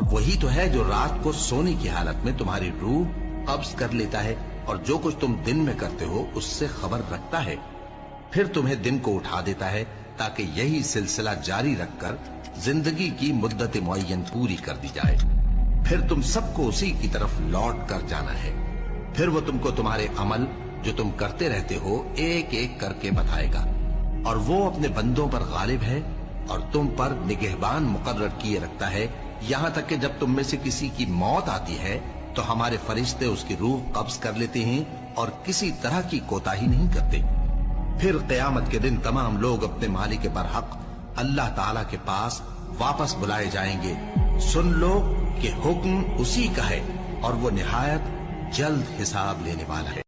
और वही तो है जो रात को सोने की हालत में तुम्हारी रूह कब्ज कर लेता है और जो कुछ तुम दिन में करते हो उससे खबर रखता है, फिर तुम्हें दिन को उठा देता है ताकि यही सिलसिला जारी रखकर जिंदगी की मुद्दत मुअय्यन पूरी कर दी जाए। फिर तुम सबको उसी की तरफ लौट कर जाना है। फिर वो तुमको तुम्हारे अमल जो तुम करते रहते हो एक एक करके बताएगा, और वो अपने बंदों पर गालिब है और तुम पर निगहबान मुकर्रर किए रखता है, यहां तक कि जब तुम में से किसी की मौत आती है तो हमारे फरिश्ते उसकी रूह कब्ज कर लेते हैं और किसी तरह की कोताही नहीं करते। फिर क़यामत के दिन तमाम लोग अपने मालिक बरहक अल्लाह ताला के पास वापस बुलाए जाएंगे। सुन लो कि हुक्म उसी का है और वो निहायत जल्द हिसाब लेने वाला है।